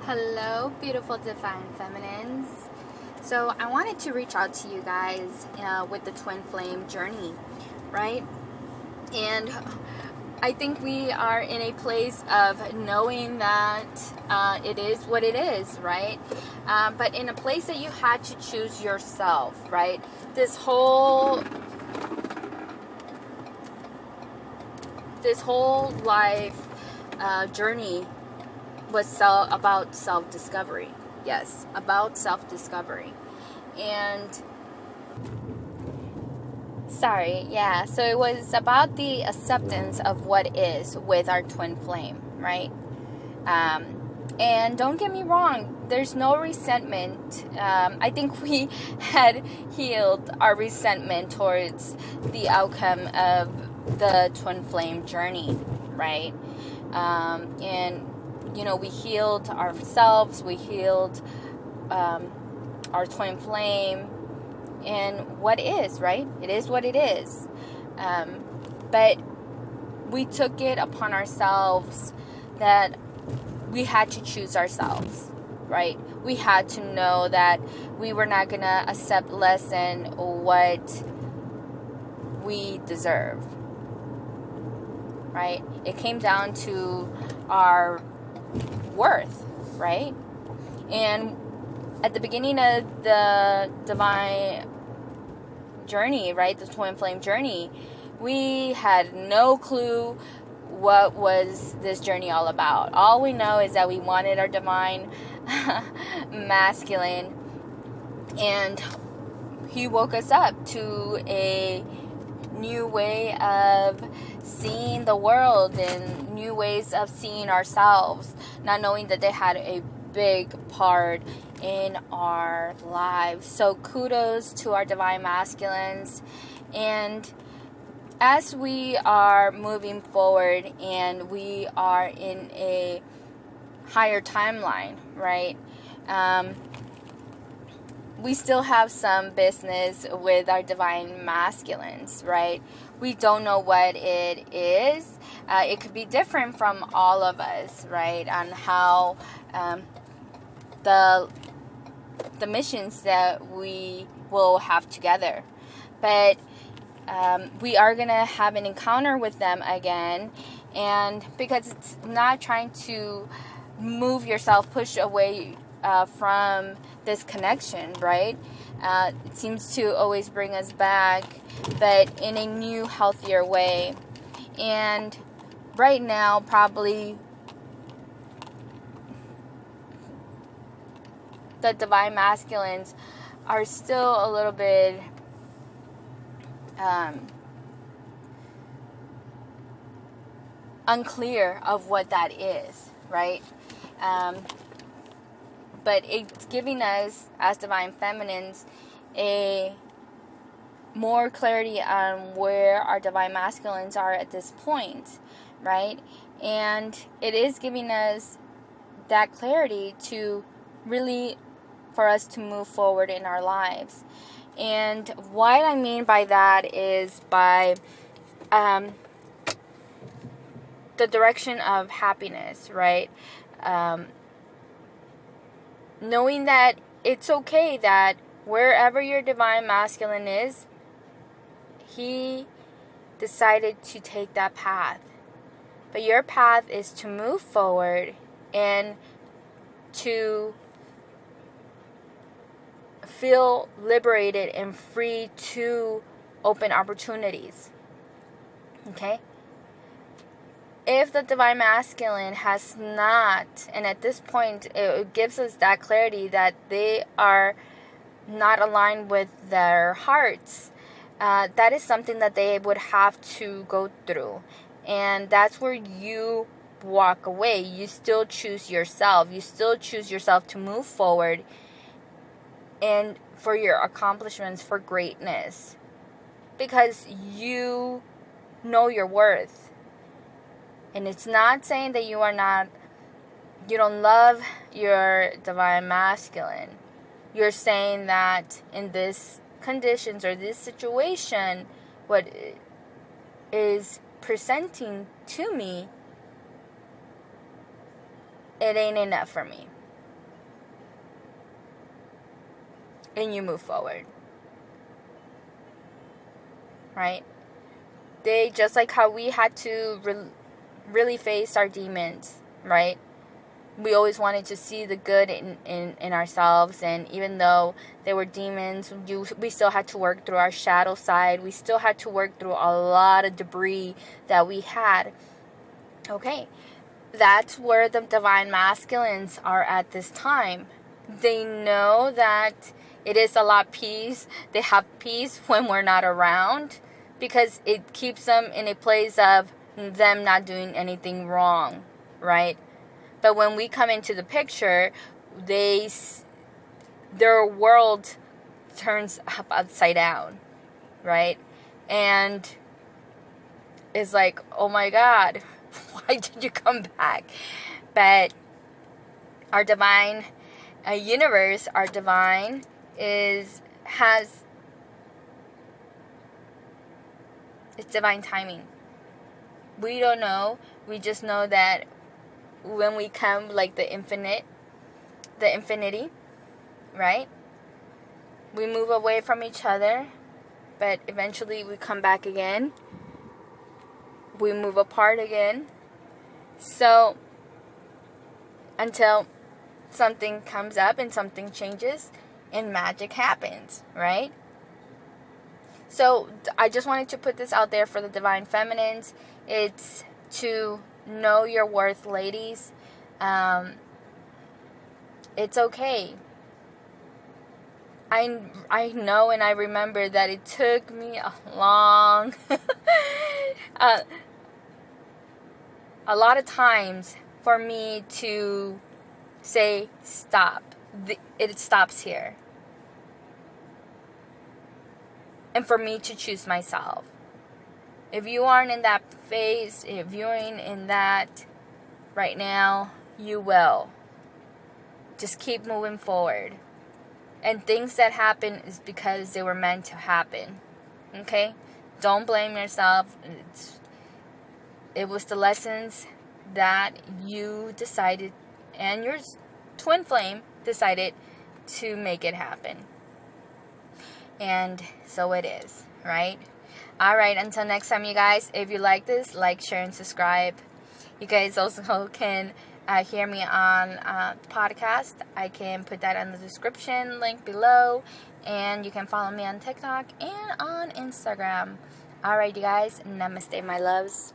Hello, beautiful divine feminines. So I wanted to reach out to you guys with the twin flame journey, right? And I think we are in a place of knowing that it is what it is, right? But in a place that you had to choose yourself, right? This whole life journey was about self-discovery. Yes, about self-discovery. And so it was about the acceptance of what is with our twin flame, right? And don't get me wrong, there's no resentment. I think we had healed our resentment towards the outcome of the twin flame journey, right? And we healed ourselves, we healed our twin flame, and what is, right? It is what it is. But we took it upon ourselves that we had to choose ourselves, right? We had to know that we were not going to accept less than what we deserve, right? It came down to our worth, right? And at the beginning of the divine journey, right, the twin flame journey, we had no clue what was this journey all about. All we know is that we wanted our divine masculine, and he woke us up to a new way of seeing the world and new ways of seeing ourselves, not knowing that they had a big part in our lives. So kudos to our divine masculines. And as we are moving forward and we are in a higher timeline, right? We still have some business with our divine masculines, right? We don't know what it is. It could be different from all of us, right? On how the missions that we will have together. But we are going to have an encounter with them again. And because it's not trying to move yourself, push away from this connection, right? It seems to always bring us back, but in a new, healthier way. And right now, probably the divine masculines are still a little bit unclear of what that is, right? But it's giving us, as divine feminines, a more clarity on where our divine masculines are at this point, right? And it is giving us that clarity to really, for us to move forward in our lives. And what I mean by that is by the direction of happiness, right? Knowing that it's okay that wherever your divine masculine is, he decided to take that path. But your path is to move forward and to feel liberated and free to open opportunities. Okay? If the divine masculine has not, and at this point it gives us that clarity that they are not aligned with their hearts, that is something that they would have to go through. And that's where you walk away. You still choose yourself. You still choose yourself to move forward and for your accomplishments, for greatness. Because you know your worth. And it's not saying that you don't love your divine masculine. You're saying that in this conditions or this situation, what is presenting to me, it ain't enough for me. and you move forward. Right? They, just like how we had to really face our demons, right? We always wanted to see the good in ourselves, and even though they were demons, we still had to work through our shadow side. We still had to work through a lot of debris that we had. Okay, that's where the divine masculines are at this time. They know that it is a lot peace. They have peace when we're not around, because it keeps them in a place of them not doing anything wrong, right? But when we come into the picture, their world turns upside down, right? And it's like, oh my God, why did you come back? But our divine universe, our divine has it's divine timing. We don't know. We just know that when we come, like the infinity, right? We move away from each other, but eventually we come back again. We move apart again. So, until something comes up and something changes and magic happens, right? So, I just wanted to put this out there for the divine feminines. It's to know your worth, ladies. It's okay. I know, and I remember that it took me a long a lot of times for me to say stop. It stops here. And for me to choose myself. If you aren't in that phase, if you ain't in that right now, you will. Just keep moving forward. And things that happen is because they were meant to happen. Okay? Don't blame yourself. It was the lessons that you decided, and your twin flame decided to make it happen. And so it is, right? Alright, until next time, you guys. If you like this, like, share, and subscribe. You guys also can hear me on podcast. I can put that in the description link below. And you can follow me on TikTok and on Instagram. Alright, you guys. Namaste, my loves.